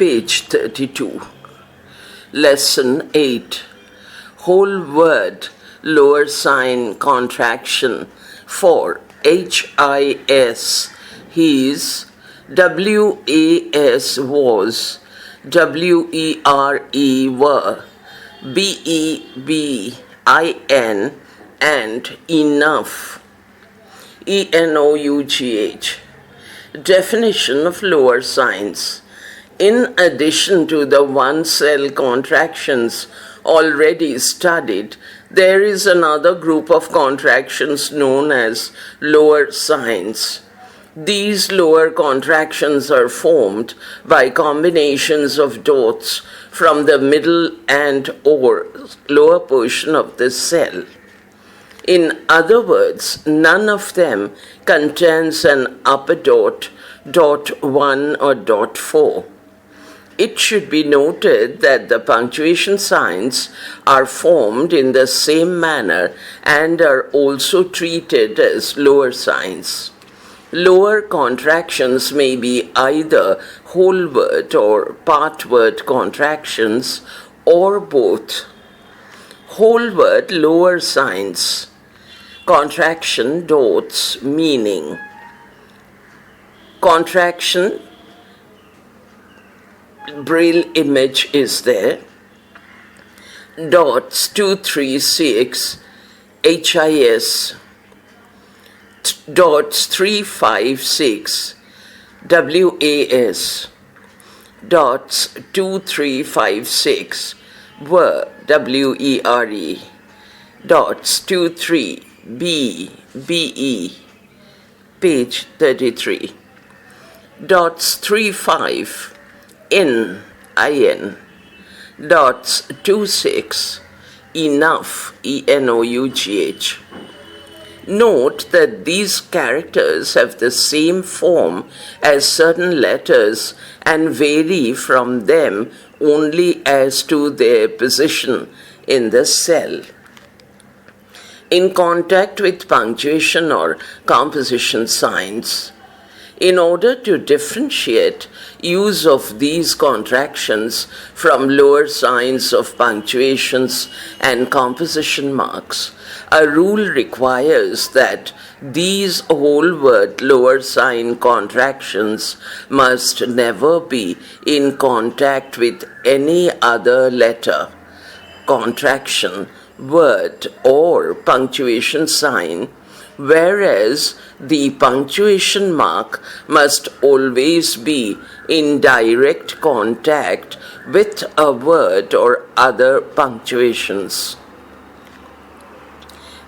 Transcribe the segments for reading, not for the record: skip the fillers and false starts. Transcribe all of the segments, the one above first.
Page 32. Lesson 8. Whole word lower sign contraction for HIS, his, WAS was, WERE were, BEBIN and enough, ENOUGH. Definition of lower signs. In addition to the one-cell contractions already studied, there is another group of contractions known as lower signs. These lower contractions are formed by combinations of dots from the middle and/or lower portion of the cell. In other words, none of them contains an upper dot, dot 1 or dot 4. It should be noted that the punctuation signs are formed in the same manner and are also treated as lower signs. Lower contractions may be either whole word or part word contractions or both. Whole word lower signs. Contraction dots meaning. Contraction Braille image is there. Dots 236 HIS. Dots 356 WAS. Dots 2356 were WERE. Dots 23 BE. Page 33. Dots 35 IN. Dots 26 enough, ENOUGH. Note that these characters have the same form as certain letters and vary from them only as to their position in the cell. In contact with punctuation or composition signs, in order to differentiate use of these contractions from lower signs of punctuations and composition marks, a rule requires that these whole word lower sign contractions must never be in contact with any other letter, contraction, word, or punctuation sign, whereas the punctuation mark must always be in direct contact with a word or other punctuations.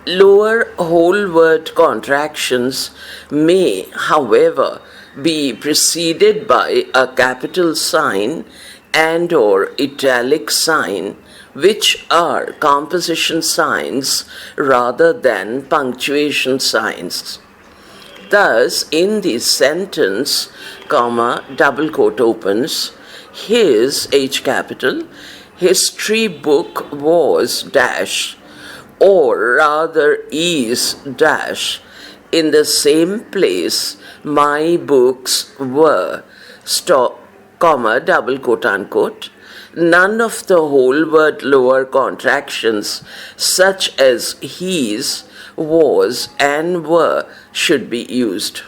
Lower whole word contractions may, however, be preceded by a capital sign and/or italic sign, which are composition signs rather than punctuation signs. Thus, in the sentence, comma, double quote opens, his, H capital, history book was dash, or rather is dash, in the same place my books were, stop, comma, double quote unquote. None of the whole word lower contractions such as his, was and were should be used.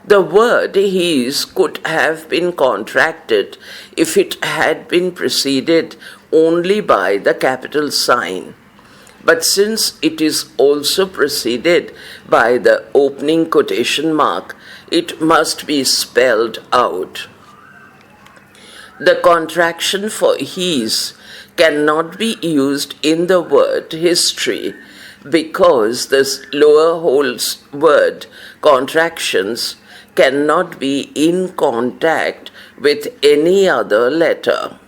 The word his could have been contracted if it had been preceded only by the capital sign. But since it is also preceded by the opening quotation mark, it must be spelled out. The contraction for his cannot be used in the word history because the lower whole word contractions cannot be in contact with any other letter.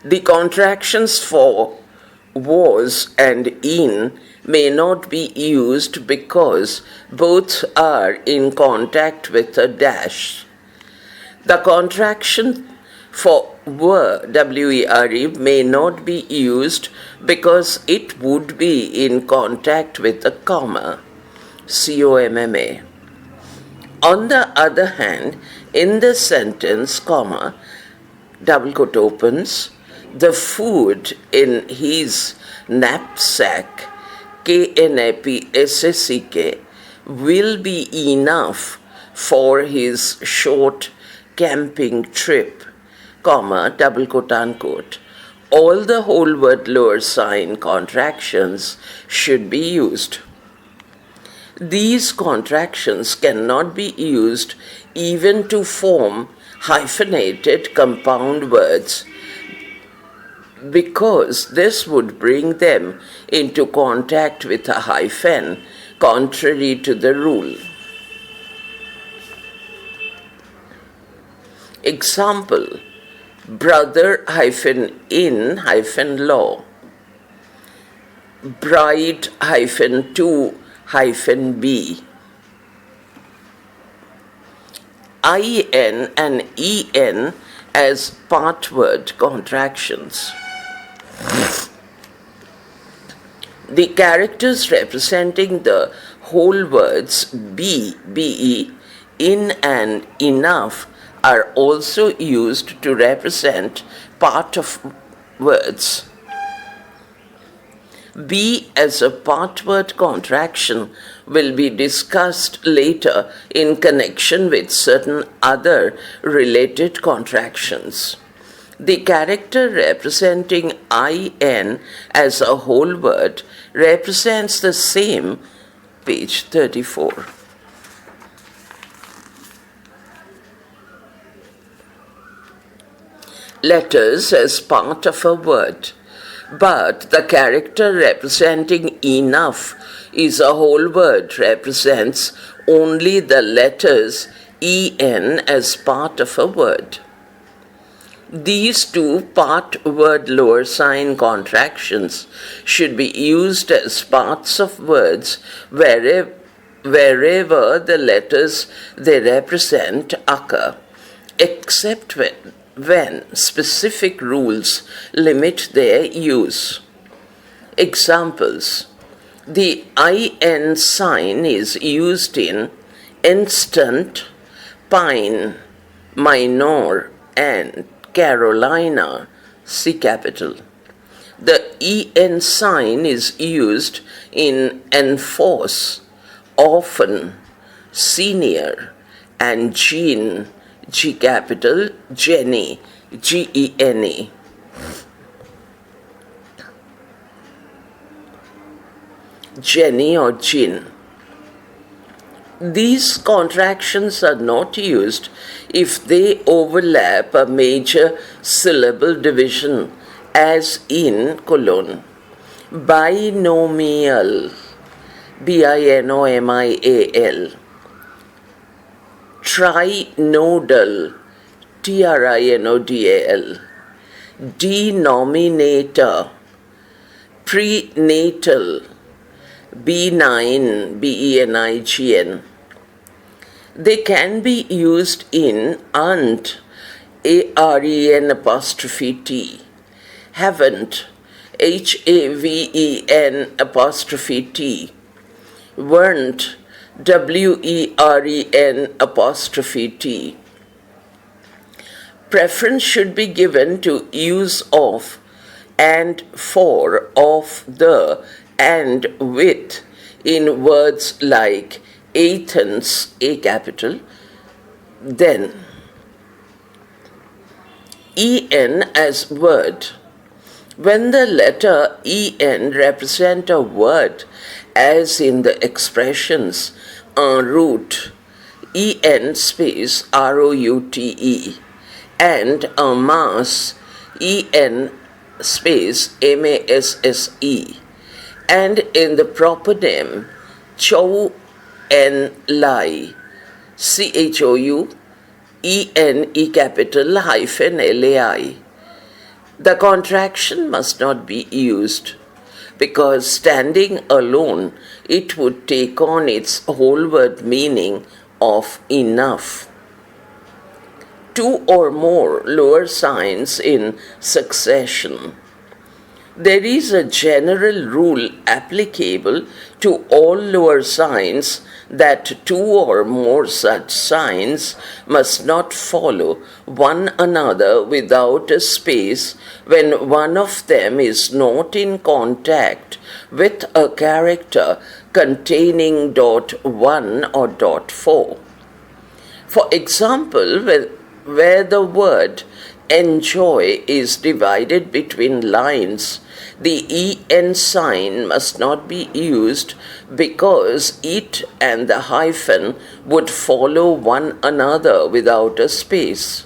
The contractions for was and in may not be used because both are in contact with a dash. The contraction for were, W-E-R-E, may not be used because it would be in contact with a comma, C-O-M-M-A. On the other hand, in the sentence, comma, double quote opens, the food in his knapsack, KNAPSACK, will be enough for his short camping trip, comma, double quote unquote. All the whole word lower sign contractions should be used. These contractions cannot be used even to form hyphenated compound words because this would bring them into contact with a hyphen, contrary to the rule. Example, brother-in-law, bride-to-be. IN and EN as part word contractions. The characters representing the whole words be, in and enough are also used to represent part of words. Be as a part word contraction will be discussed later in connection with certain other related contractions. The character representing IN as a whole word represents the same, page 34. Letters as part of a word, but the character representing enough is a whole word represents only the letters EN as part of a word. These two part word lower sign contractions should be used as parts of words wherever the letters they represent occur, except when specific rules limit their use. Examples: the IN sign is used in instant, pine, minor, and Carolina, C capital. The EN sign is used in enforce, often, senior, and gene, G capital, Jenny, Gene. Jenny or Jin. These contractions are not used if they overlap a major syllable division, as in colon. Binomial, BINOMIAL. Trinodal, TRINODAL. Denominator, prenatal, benign, BENIGN. They can be used in aunt, AREN apostrophe T, haven't, HAVEN apostrophe T, weren't, WEREN apostrophe T. Preference should be given to use of and for, of, the, and with in words like Athens, A capital, then. EN as word. When the letter EN represent a word, as in the expressions en route, EN space ROUTE, and en masse, EN space MASSE, and in the proper chou en lai, CHOU, ENE capital hyphen LAI. The contraction must not be used, because standing alone it would take on its whole word meaning of enough. Two or more lower signs in succession. There is a general rule applicable to all lower signs that two or more such signs must not follow one another without a space when one of them is not in contact with a character containing dot 1 or dot 4. For example, where the word enjoy is divided between lines, the en sign must not be used because it and the hyphen would follow one another without a space.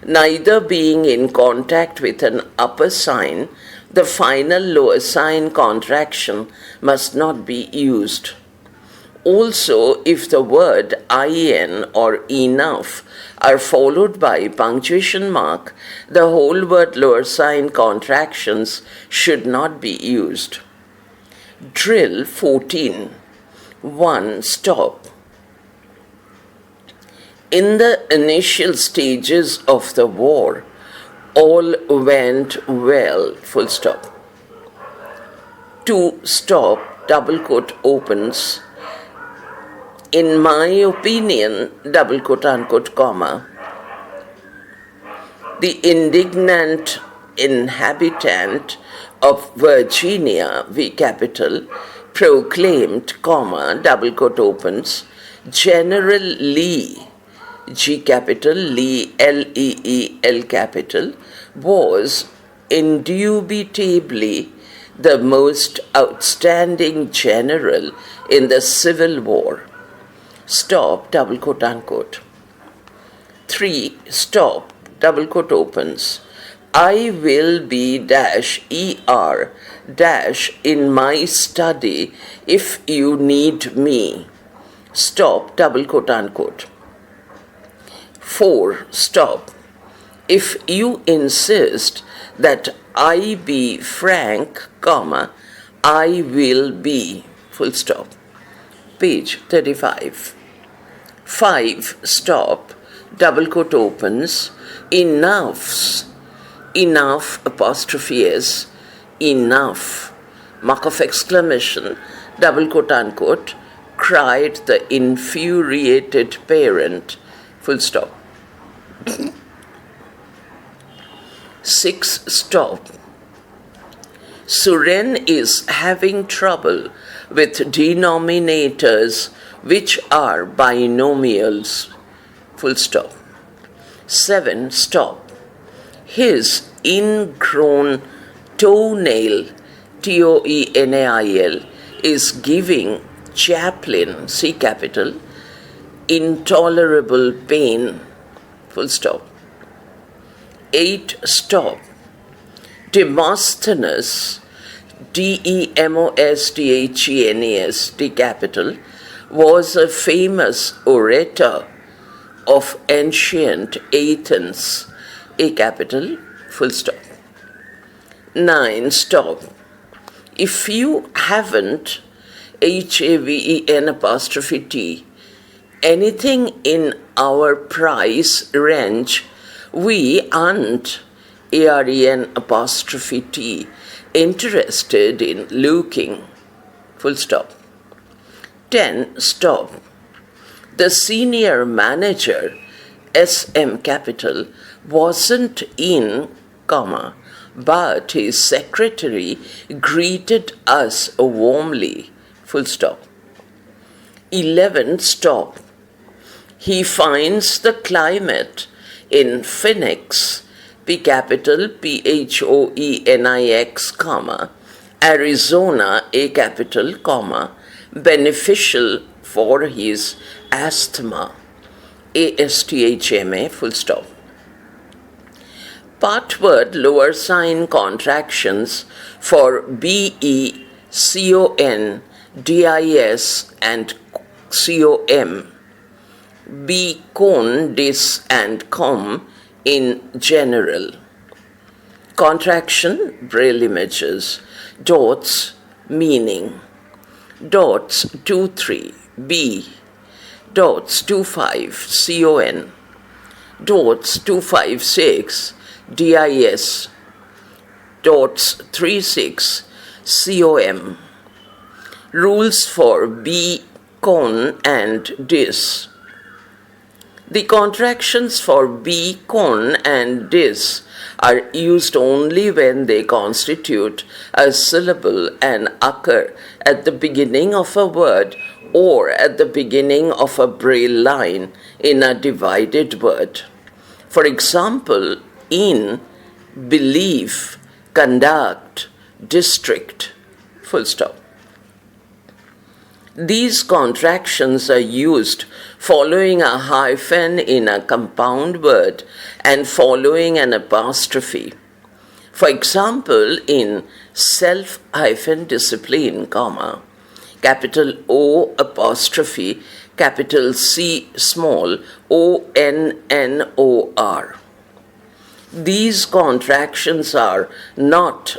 Neither being in contact with an upper sign, the final lower sign contraction must not be used. Also, if the word in or enough are followed by punctuation mark, the whole word lower sign contractions should not be used. Drill 14. 1. Stop. In the initial stages of the war, all went well, full stop. 2. Stop, double quote opens. In my opinion, double quote unquote comma, the indignant inhabitant of Virginia, V capital, proclaimed, comma, double quote opens, General Lee, G capital, Lee, L-E-E-L capital, was indubitably the most outstanding general in the Civil War. Stop, double quote unquote. 3. Stop, double quote opens. I will be dash er dash in my study if you need me. Stop, double quote unquote. 4. Stop. If you insist that I be frank, comma, I will be, full stop. Page 35. 5. Stop, double quote opens, enough apostrophe s, enough, mark of exclamation, double quote unquote, cried the infuriated parent, full stop. 6. Stop. Suren is having trouble with denominators which are binomials, full stop. 7. Stop. His ingrown toenail, Toenail, is giving Chaplin, C capital, intolerable pain, full stop. 8. Stop. Demosthenes, Demosthenes, D capital, was a famous orator of ancient Athens, A capital, full stop. 9. Stop. If you haven't, HAVEN apostrophe T, anything in our price range, we aren't, AREN apostrophe T, interested in looking, full stop. 10. Stop. The senior manager, SM capital, wasn't in, comma, but his secretary greeted us warmly, full stop. 11. Stop. He finds the climate in Phoenix, P capital, Phoenix, comma, Arizona, A capital, comma, beneficial for his asthma, ASTHMA, full stop. Partword lower sign contractions for BE, CON, DIS and COM, B, con, dis and com in general. Contraction, Braille images, dots, meaning. Dots 2-3, B, dots 2-5, CON, dots 2-5-6, DIS, dots 36 COM. Rules for B, con and dis. The contractions for be, con and dis are used only when they constitute a syllable and occur at the beginning of a word or at the beginning of a Braille line in a divided word. For example, in, believe, conduct, district, full stop. These contractions are used following a hyphen in a compound word and following an apostrophe. For example, in self-discipline, comma, capital O apostrophe, capital C small, ONNOR. These contractions are not,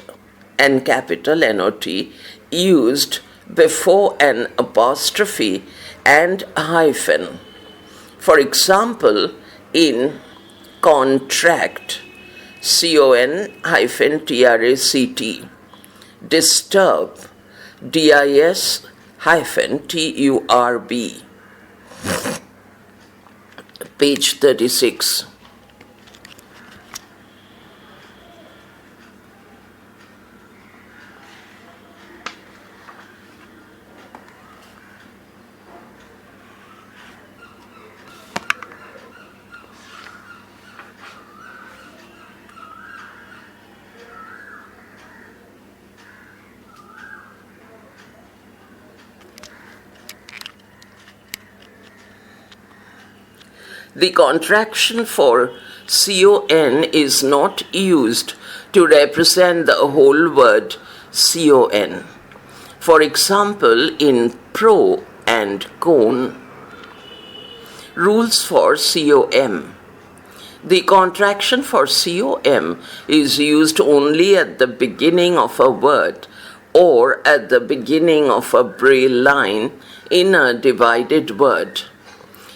and capital NOT, used before an apostrophe and a hyphen. For example, in contract, CON-TRACT, disturb, DIS-TURB. Page 36. The contraction for con is not used to represent the whole word con. For example, in pro and con. Rules for com. The contraction for com is used only at the beginning of a word or at the beginning of a Braille line in a divided word.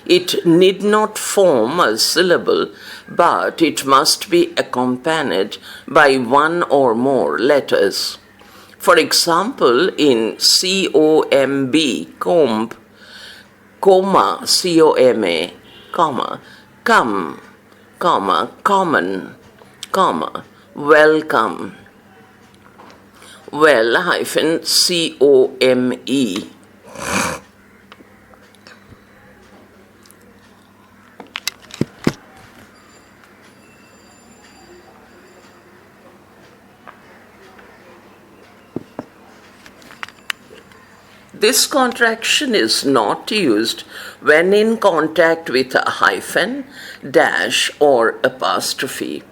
It need not form a syllable, but it must be accompanied by one or more letters. For example, in COMB, comb, comma, COMA, comma, come, comma, common, comma, welcome, well hyphen COME. This contraction is not used when in contact with a hyphen, dash, or apostrophe.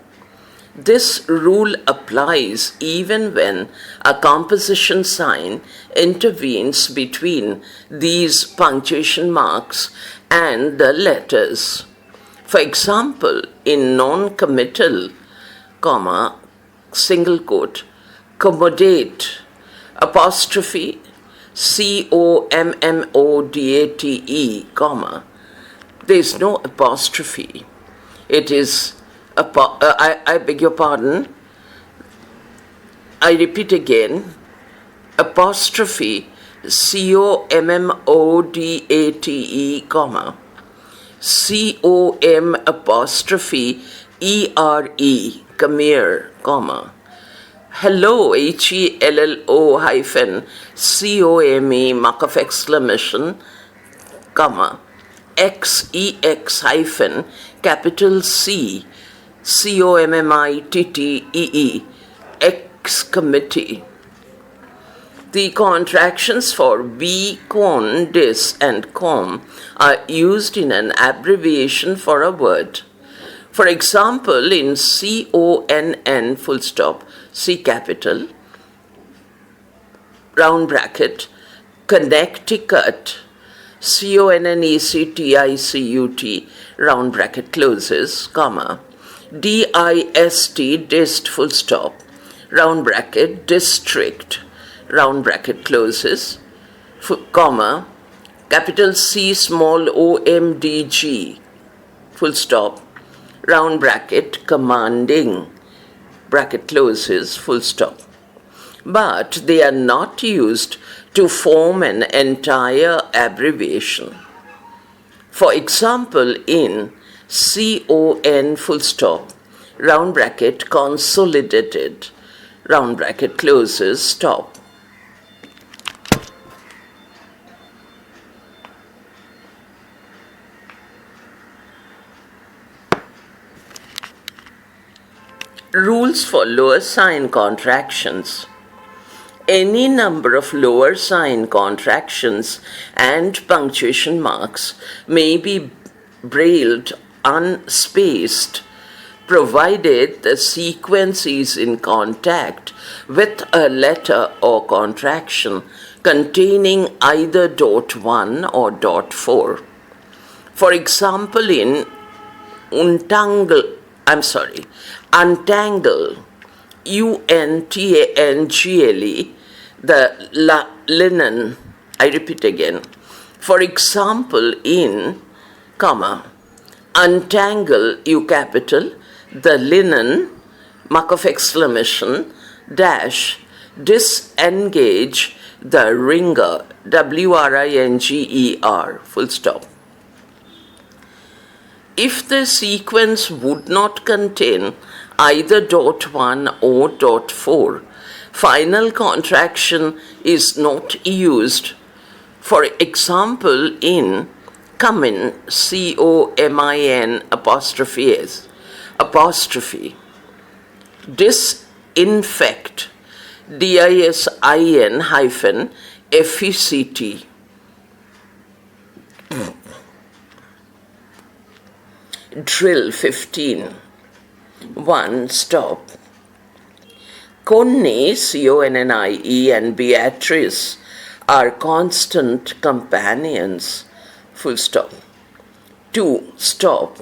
This rule applies even when a composition sign intervenes between these punctuation marks and the letters. For example, in non-committal, comma, single quote, accommodate, apostrophe, COMMODATE, comma, there is no apostrophe. It is, I beg your pardon, I repeat again, apostrophe, COMMODATE, comma, COM apostrophe ERE, come here, comma, hello, HELLO hyphen COME, mark of exclamation, comma, XEX hyphen capital C COMMITTEE, X committee. The contractions for be, con, dis, and com are used in an abbreviation for a word. For example, in CONN full stop, C capital, round bracket, Connecticut, CONNECTICUT, round bracket closes, comma, DIST, dist, full stop, round bracket, district, round bracket closes, comma, capital C small OMDG, full stop, round bracket, commanding, bracket closes, full stop. But they are not used to form an entire abbreviation. For example, in CON full stop, round bracket consolidated, round bracket closes, stop. Rules for lower sign contractions. Any number of lower sign contractions and punctuation marks may be brailled unspaced, provided the sequence is in contact with a letter or contraction containing either dot 1 or dot 4. For example, in untangle, untangle, the linen, I repeat again. For example, in, untangle, U capital, the linen, mark of exclamation, dash, disengage the ringer, WRINGER, full stop. If the sequence would not contain either dot 1 or dot 4, final contraction is not used. For example, in comin, COMIN apostrophe S, apostrophe, disinfect, DISIN hyphen FECT. Drill 15. 1. Stop. Connie, CONNIE, and Beatrice are constant companions. Full stop. 2. Stop.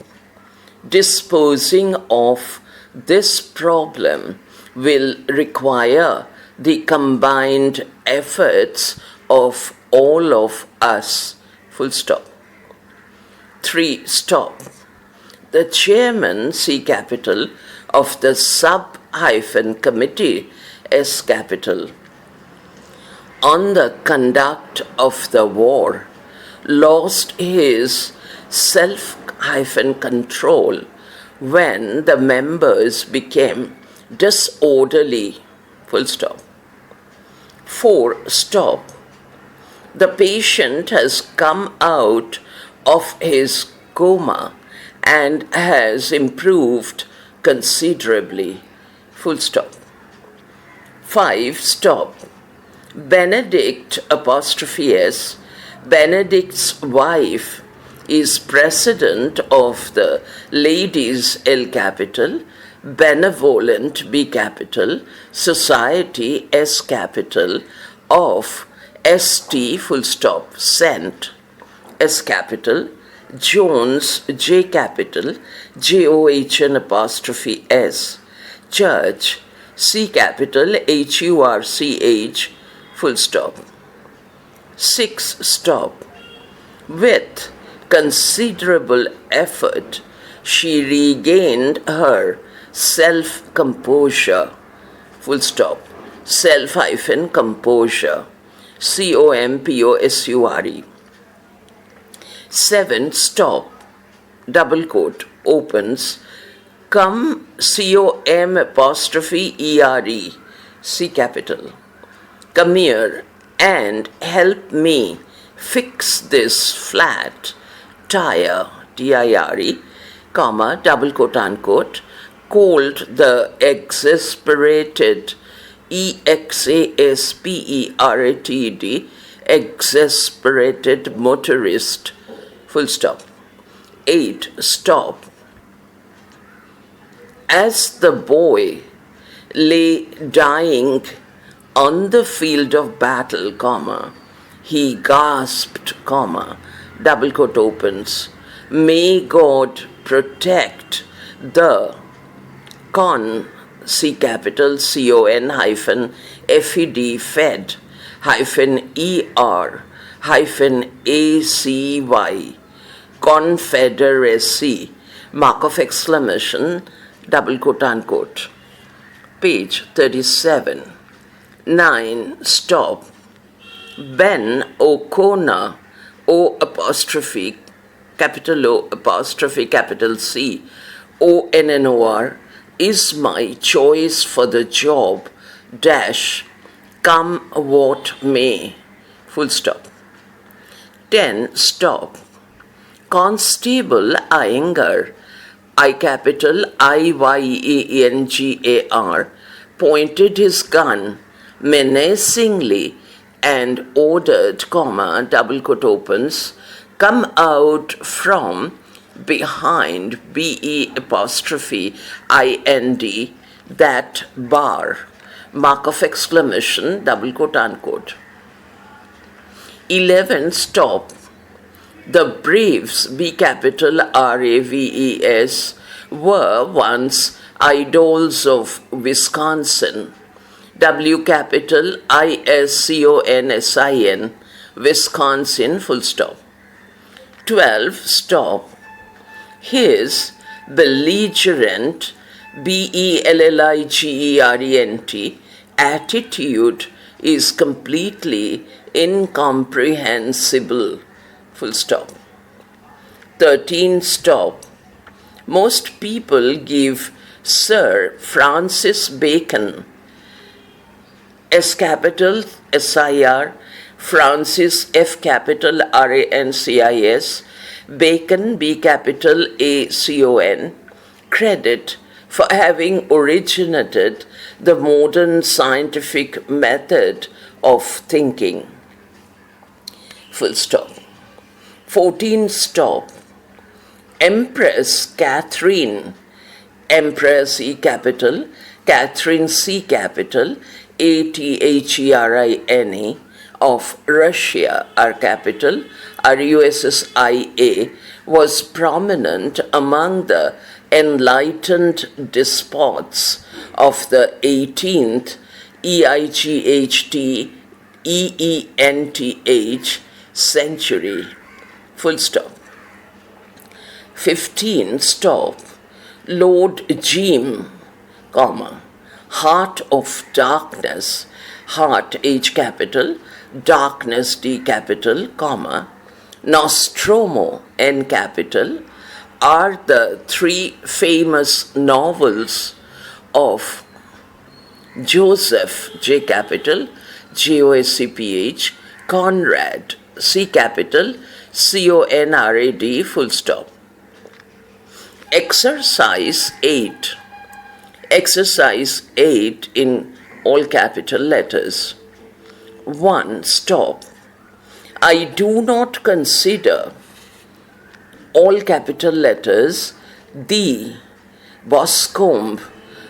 Disposing of this problem will require the combined efforts of all of us. Full stop. 3. Stop. The chairman, C capital, of the sub-committee, S capital, on the conduct of the war, lost his self-control when the members became disorderly. Full stop. 4. Stop. The patient has come out of his coma and has improved considerably. Full stop. 5. Stop. Benedict apostrophe S, Benedict's wife, is president of the Ladies L capital, Benevolent B capital, Society S capital of ST full stop, Sent S capital, Jones, J capital, JOHN apostrophe S, Church, C capital, HURCH, full stop. 6. Stop. With considerable effort, she regained her self-composure, full stop, self-composure, COMPOSURE. 7. Stop, double quote, opens, come COM apostrophe ERE, C capital. Come here and help me fix this flat tire, TIRE, comma, double quote unquote, called the exasperated, EXASPERATED, exasperated motorist, full stop. 8. Stop. As the boy lay dying on the field of battle, comma, he gasped, comma, double quote opens, may God protect the C capital CON hyphen FED fed hyphen ER hyphen ACY Confederacy, mark of exclamation, double quote unquote, page 37. 9. Stop. Ben O'Connor, O apostrophe, capital O apostrophe, capital C, ONNOR, is my choice for the job, dash, come what may, full stop. 10. Stop. Constable Iyengar, I capital IYENGAR, pointed his gun menacingly and ordered, comma, double quote opens, come out from behind, BE apostrophe IND, that bar, mark of exclamation, double quote unquote. 11. Stop. The Braves, B capital RAVES, were once idols of Wisconsin, W capital ISCONSIN, Wisconsin, full stop. 12. Stop. His belligerent, BELLIGERENT, attitude is completely incomprehensible, full stop. 13. Stop. Most people give Sir Francis Bacon, S capital SIR, Francis, F capital RANCIS, Bacon, B capital ACON, credit for having originated the modern scientific method of thinking, full stop. 14. Stop. Empress Catherine, Empress E capital, Catherine C capital, ATHERINE, of Russia, R capital, RUSSIA, was prominent among the enlightened despots of the 18th EIGHT century, full stop. 15. Stop. Lord Jim, comma, heart of darkness, heart H capital, darkness D capital, comma, Nostromo N capital, are the three famous novels of Joseph J capital, JOSEPH, Conrad C capital, CONRAD, full stop. Exercise 8. Exercise 8 in all capital letters. 1. Stop. I do not consider, all capital letters, the Boscombe,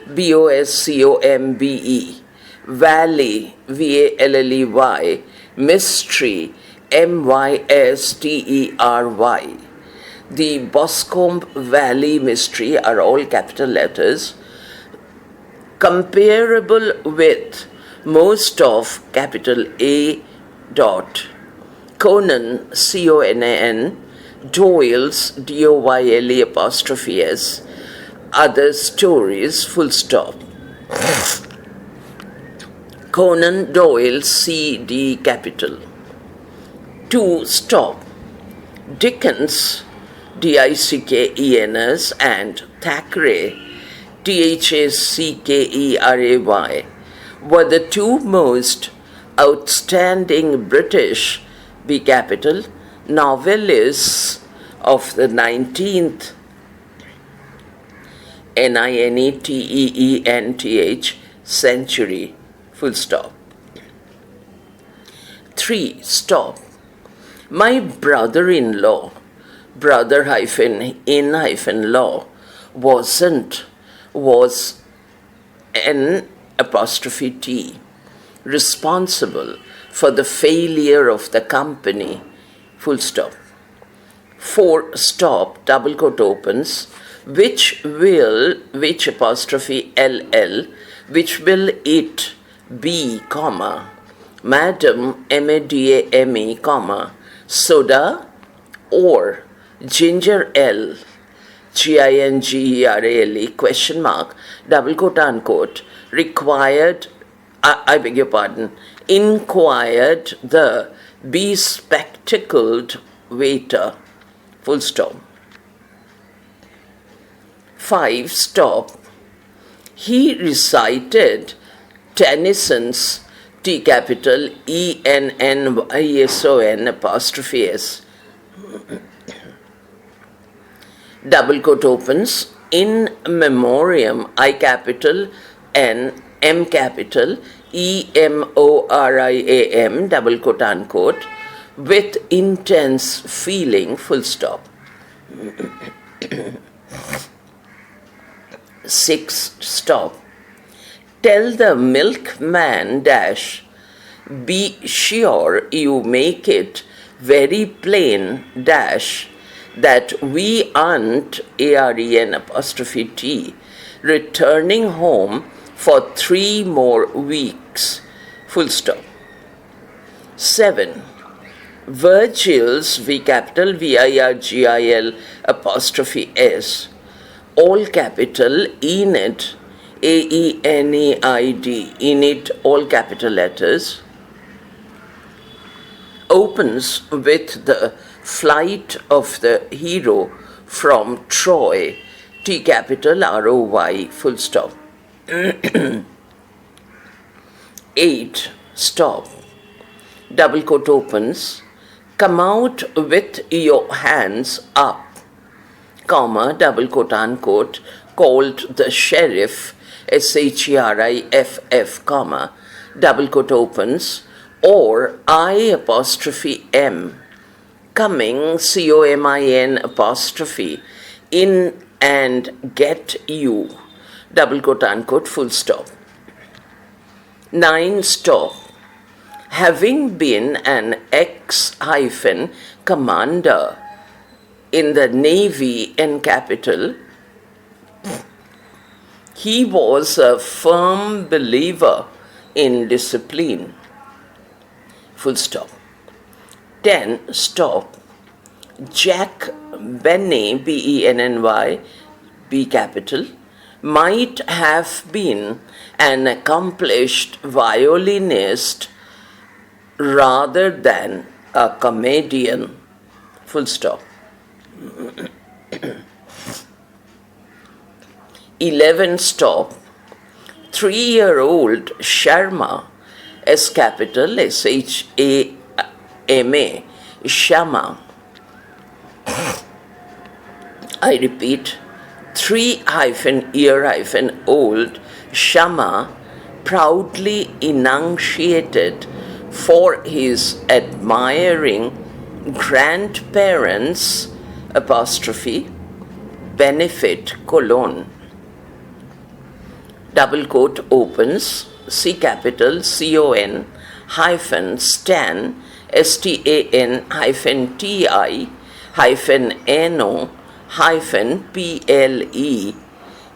BOSCOMBE, Valley, VALLEY, mystery, MYSTERY. The Boscombe Valley mystery are all capital letters, comparable with most of capital A dot, Conan, CONAN, Doyle's, DOYLE apostrophe S, other stories, full stop. Conan Doyle, CD capital. 2. Stop. Dickens, DICKENS, and Thackeray, THACKERAY, were the two most outstanding British, B capital, novelists of the 19th, NINETEENTH, century, full stop. 3. Stop. My brother-in-law, brother-in-law, was an apostrophe T, responsible for the failure of the company, full stop. 4. Stop, double quote opens, which apostrophe LL, which will it be, comma, Madam, MADAME, comma, soda, or ginger ale, GINGERALE, question mark, double quote unquote, required, I beg your pardon, inquired the bespectacled waiter. Full stop. 5. Stop. He recited Tennyson's T capital ENNYSON apostrophe S. Double quote opens. In memoriam I capital N M capital EMORIAM double quote unquote with intense feeling full stop. 6. Stop. Tell the milkman dash, be sure you make it very plain dash that we aren't AREN apostrophe T returning home for 3 more weeks. Full stop. 7. Virgil's V capital VIRGIL apostrophe S all capital Enid AENEID Enid all capital letters opens with the flight of the hero from Troy T capital ROY full stop. 8. Stop. Double quote opens. Come out with your hands up, comma, double quote unquote, called the sheriff, SHERIFF, comma, double quote opens, or I apostrophe M, coming, COMIN apostrophe, in and get you, double quote unquote, full stop. 9. Stop. Having been an ex-commander in the Navy in capital, he was a firm believer in discipline. Full stop. 10. Stop. Jack Benny, BENNY, B capital, might have been an accomplished violinist rather than a comedian. Full stop. 11. Stop. 3-year-old Sharma, S capital SHAMA, Shama. I repeat, 3-year-old Shama proudly enunciated for his admiring grandparents apostrophe benefit colon. Double quote opens, C capital CON hyphen stan STAN hyphen TI hyphen NO hyphen PLE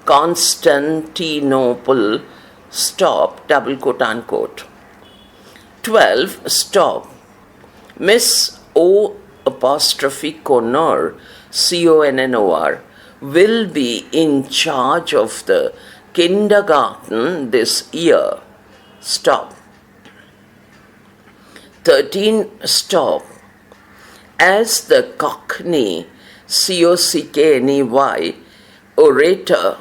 Constantinople stop double quote unquote. 12. Stop. Miss O apostrophe Connor, CONNOR, will be in charge of the kindergarten this year. Stop. 13. Stop. As the Cockney, COCKNEY, orator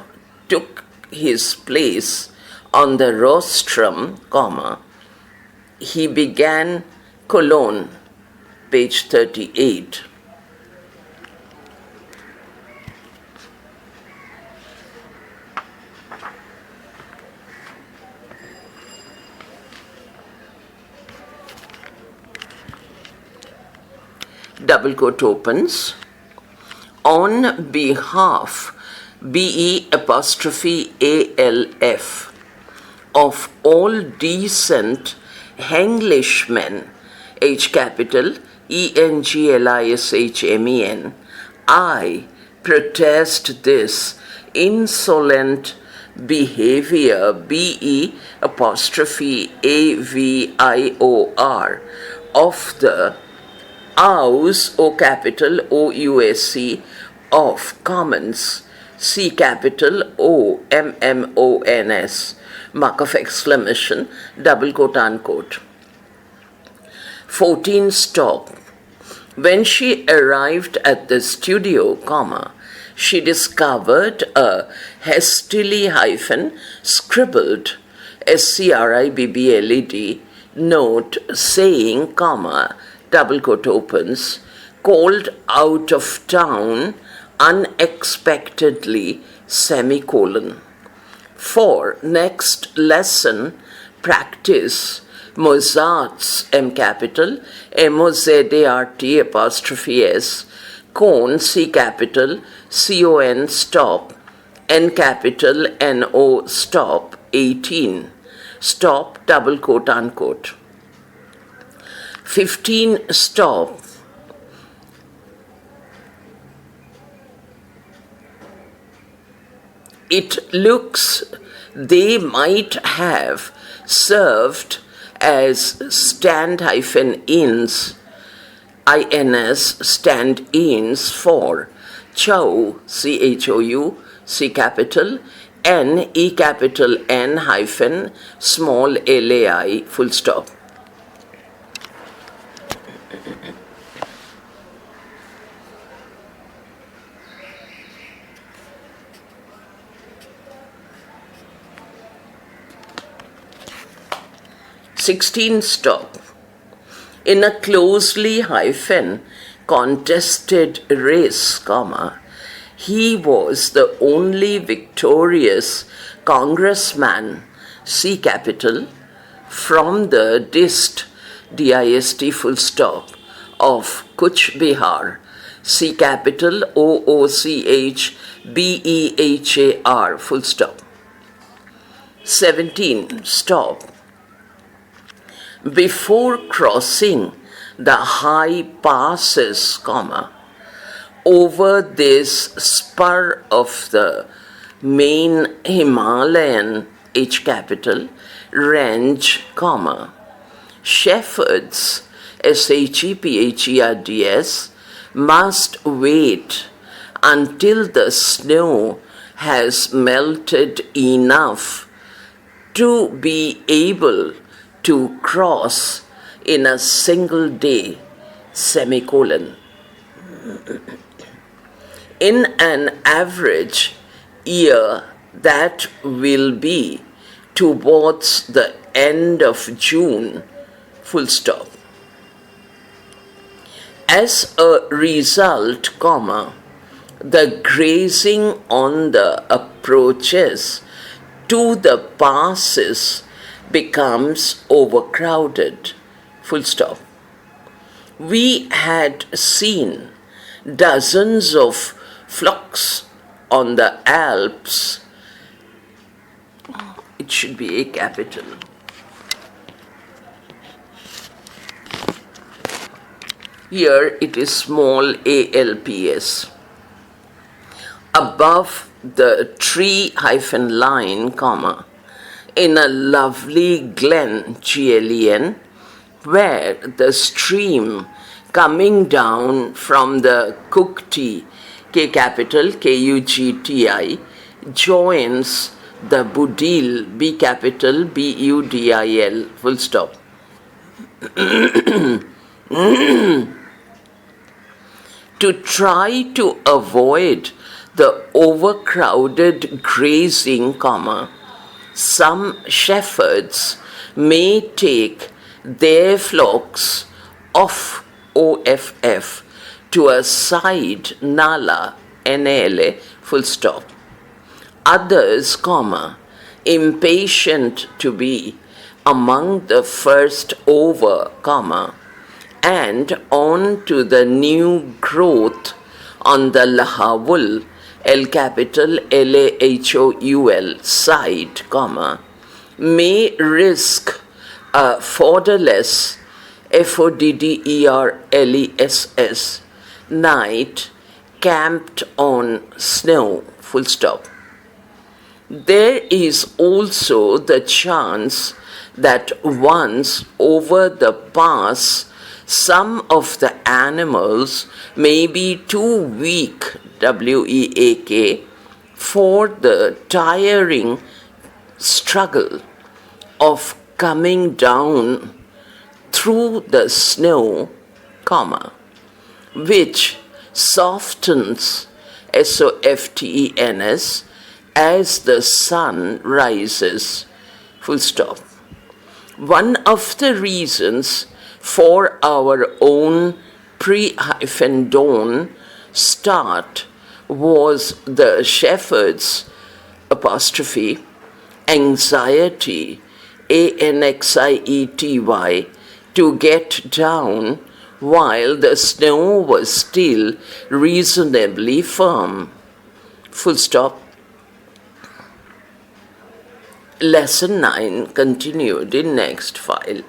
took his place on the rostrum, comma, he began colon, page 38. Double quote opens. On behalf, BE apostrophe ALF, of all decent Englishmen, H capital ENGLISHMEN, I protest this insolent behavior, BE apostrophe AVIOR, of the House, O capital OUSC, of Commons, C capital OMMONS, mark of exclamation, double quote unquote. 14 stop. When she arrived at the studio, she discovered a hastily scribbled SCRIBBLED note saying, double quote opens, called out of town unexpectedly, semicolon. For next lesson, practice Mozart's M capital, MOZART apostrophe S, cone C capital, CON stop, N capital, NO stop, 18, stop, double quote unquote. 15 stop. It looks they might have served as stand-ins, INS stand-ins for Chou, CHOU, C capital, N, E capital N hyphen, small LAI, full stop. Stop. In a closely contested race, he was the only victorious congressman, C capital, from the DIST, DIST full stop, of Kuch Bihar, C capital, OOCHBEHAR, full stop. 17 stop. Before crossing the high passes, over this spur of the main Himalayan, H capital, range, shepherds, SHEPHERDS, must wait until the snow has melted enough to be able to cross in a single day, semicolon. In an average year, that will be towards the end of June, full stop. As a result, the grazing on the approaches to the passes becomes overcrowded, full stop. We had seen dozens of flocks on the Alps. It should be A capital. Here it is small ALPS. Above the tree line, in a lovely glen, GLEN, where the stream coming down from the Kukti, K capital, KUGTI, joins the Budil, B capital, BUDIL, full stop. To try to avoid the overcrowded grazing, some shepherds may take their flocks off OFF to a side nala, NALA, full stop. Others, impatient to be among the first over, and on to the new growth on the Lahavul, L capital LAHOUL side, may risk a fodderless FODDERLESS night camped on snow, full stop. There is also the chance that once over the pass, some of the animals may be too weak, WEAK, for the tiring struggle of coming down through the snow, comma, which softens, softens, as the sun rises, full stop. One of the reasons for our own pre-dawn start was the shepherd's apostrophe anxiety, anxiety, to get down while the snow was still reasonably firm. Full stop. Lesson 9 continued in next file.